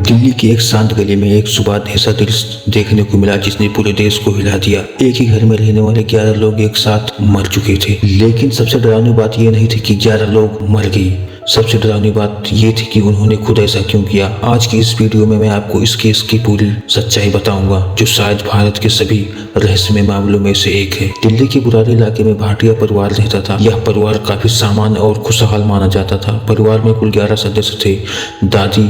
दिल्ली की एक शांत गली में एक सुबह ऐसा दृश्य देखने को मिला जिसने पूरे देश को हिला दिया। एक ही घर में रहने वाले 11 लोग एक साथ मर चुके थे, लेकिन सबसे डरावनी बात यह नहीं थी कि 11 लोग मर गए। सबसे डरावनी बात यह थी कि उन्होंने खुद ऐसा क्यों किया। आज की इस वीडियो में मैं आपको इस केस की पूरी सच्चाई बताऊंगा, जो शायद भारत के सभी रहस्यमय मामलों में से एक है। दिल्ली के बुराड़ी इलाके में भाटिया परिवार रहता था। यह परिवार काफी सामान्य और खुशहाल माना जाता था। परिवार में कुल 11 सदस्य थे। दादी,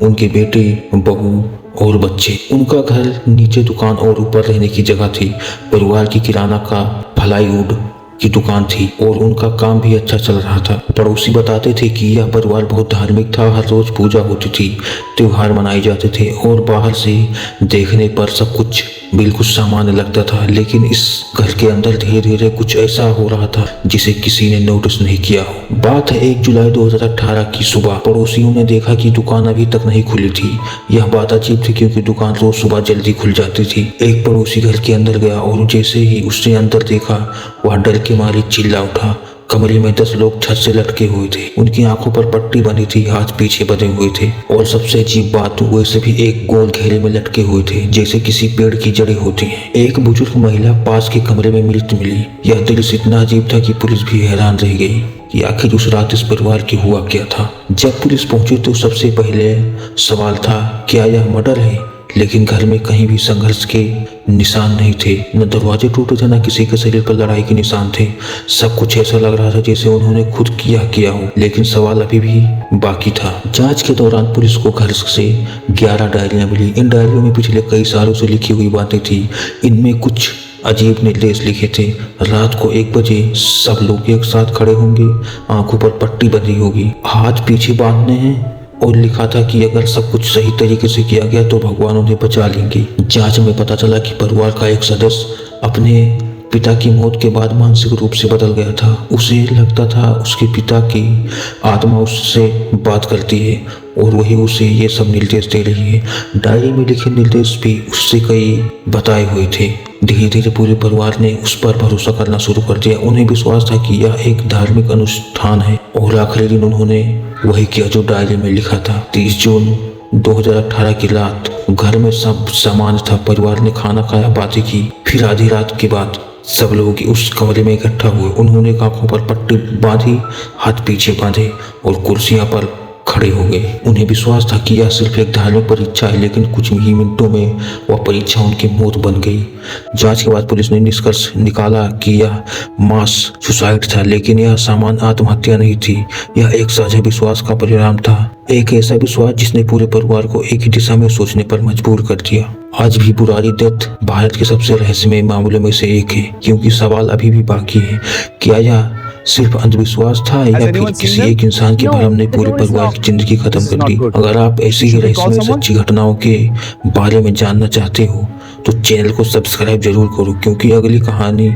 उनके बेटे, बहू और बच्चे। उनका घर नीचे दुकान और ऊपर रहने की जगह थी। परिवार की किराना का प्लाईवुड की दुकान थी और उनका काम भी अच्छा चल रहा था। पड़ोसी बताते थे कि यह परिवार बहुत धार्मिक था। हर रोज पूजा होती थी, त्योहार मनाए जाते थे और बाहर से देखने पर सब कुछ बिल्कुल सामान्य लगता था। लेकिन इस घर के अंदर धीरे धीरे कुछ ऐसा हो रहा था जिसे किसी ने नोटिस नहीं किया हो। बात है 1 जुलाई 2018 की सुबह। पड़ोसियों ने देखा कि दुकान अभी तक नहीं खुली थी। यह बात अजीब थी क्योंकि दुकान रोज सुबह जल्दी खुल जाती थी। एक पड़ोसी घर के अंदर गया और जैसे ही उसने अंदर देखा, वह डर के मारे चिल्ला उठा। कमरे में 10 लोग छत से लटके हुए थे। उनकी आंखों पर पट्टी बंधी थी, हाथ पीछे बंधे हुए थे और सबसे अजीब बात, वे सभी एक गोल घेरे में लटके हुए थे जैसे किसी पेड़ की जड़ें होती हैं। एक बुजुर्ग महिला पास के कमरे में मृत मिली। यह दृश्य इतना अजीब था कि पुलिस भी हैरान रह गई कि आखिर उस रात इस परिवार की हुआ क्या था। जब पुलिस पहुंची तो सबसे पहले सवाल था, क्या यह मर्डर है? लेकिन घर में कहीं भी संघर्ष के निशान नहीं थे। न दरवाजे टूटे थे, न किसी के शरीर पर लड़ाई के निशान थे। सब कुछ ऐसा लग रहा था जैसे उन्होंने खुद किया हो। लेकिन सवाल अभी भी बाकी था। जांच के दौरान पुलिस को घर से 11 डायरियां मिली। इन डायरियों में पिछले कई सालों से लिखी हुई बातें थी। इनमें कुछ अजीब निर्देश लिखे थे। रात को 1 बजे सब लोग एक साथ खड़े होंगे, आंखों पर पट्टी बंधी होगी, हाथ पीछे बांधने हैं और लिखा था कि अगर सब कुछ सही तरीके से किया गया तो भगवान उन्हें बचा लेंगे। जांच में पता चला कि परिवार का एक सदस्य अपने पिता की मौत के बाद मानसिक रूप से बदल गया था। उसे लगता था उसके पिता की आत्मा उससे बात करती है और वही उसे ये सब निर्देश दे रही है। डायरी में लिखे निर्देश भी उससे कई बताए हुए थे। धीरे धीरे पूरे परिवार ने उस पर भरोसा करना शुरू कर दिया। उन्हें विश्वास था कि यह एक धार्मिक अनुष्ठान है और आखिरी दिन उन्होंने वही किया जो डायरी में लिखा था। 30 जून 2018 की रात घर में सब सामान्य था। परिवार ने खाना खाया, बातें की। फिर आधी रात के बाद सब लोग उस कमरे में इकट्ठा हुए। उन्होंने आंखों पर पट्टी बांधी, हाथ पीछे बांधे और कुर्सियां पर खड़े हो गए। उन्हें विश्वास था कि यह सिर्फ एक धार्मिक परीक्षा है, लेकिन कुछ ही मिनटों में वह परीक्षा उनकी मौत बन गई। जांच के बाद पुलिस ने निष्कर्ष निकाला कि यह मास सुसाइड था, लेकिन यह सामान्य आत्महत्या नहीं थी। यह एक साझा विश्वास का परिणाम था, एक ऐसा विश्वास जिसने पूरे परिवार को एक ही दिशा में सोचने पर मजबूर कर दिया। आज भी बुराड़ी डेथ भारत के सबसे रहस्यमय मामलों में से एक है, क्योंकि सवाल अभी भी बाकी है। क्या यह सिर्फ अंधविश्वास था या फिर किसी एक इंसान के भरम ने पूरे परिवार की जिंदगी खत्म कर दी? अगर आप ऐसी ही रहस्यमय सच्ची घटनाओं के बारे में जानना चाहते हो तो चैनल को सब्सक्राइब जरूर करो, क्योंकि अगली कहानी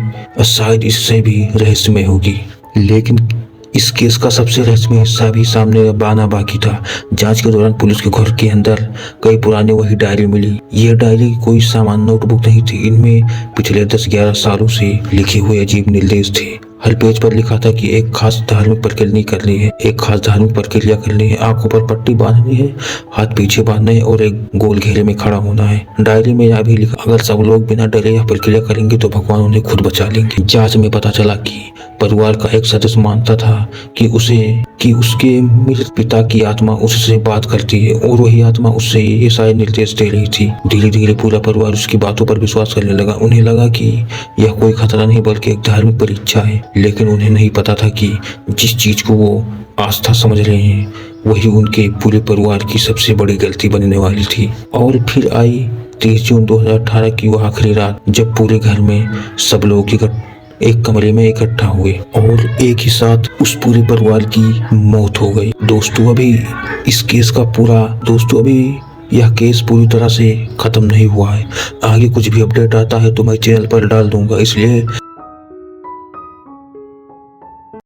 शायद इससे भी रहस्यमय होगी। लेकिन इस केस का सबसे रहस्यमय हिस्सा भी सामने आना बाकी था। जांच के दौरान पुलिस के घर के अंदर कई पुरानी वही डायरी मिली। ये डायरी कोई सामान्य नोटबुक नहीं थी। इनमें पिछले 10-11 सालों से लिखे हुए अजीब निर्देश थे। हर पेज पर लिखा था कि एक खास धार्मिक प्रक्रिया करनी है, एक खास धार्मिक प्रक्रिया करनी है, आंखों पर पट्टी बांधनी है, हाथ पीछे बांधने हैं और एक गोल घेरे में खड़ा होना है। डायरी में यह भी लिखा, अगर सब लोग बिना डरे यह प्रक्रिया करेंगे तो भगवान उन्हें खुद बचा लेंगे। जांच में पता चला कि परिवार का एक सदस्य मानता था कि उसके मृत पिता की आत्मा उससे बात करती है और वही आत्मा उससे ये सारे निर्देश दे रही थी। धीरे धीरे पूरा परिवार उसकी बातों पर विश्वास करने लगा। उन्हें लगा कि यह कोई खतरा नहीं बल्कि एक धार्मिक परीक्षा है। लेकिन उन्हें नहीं पता था कि जिस चीज को वो आस्था समझ रहे हैं वही उनके पूरे परिवार की सबसे बड़ी गलती बनने वाली थी। और फिर आई 30 जून 2018 की वह आखिरी रात, जब पूरे घर में सब लोग एक कमरे में इकट्ठा हुए और एक ही साथ उस पूरे परिवार की मौत हो गई। दोस्तों, अभी यह केस पूरी तरह से खत्म नहीं हुआ है। आगे कुछ भी अपडेट आता है तो मैं चैनल पर डाल दूंगा, इसलिए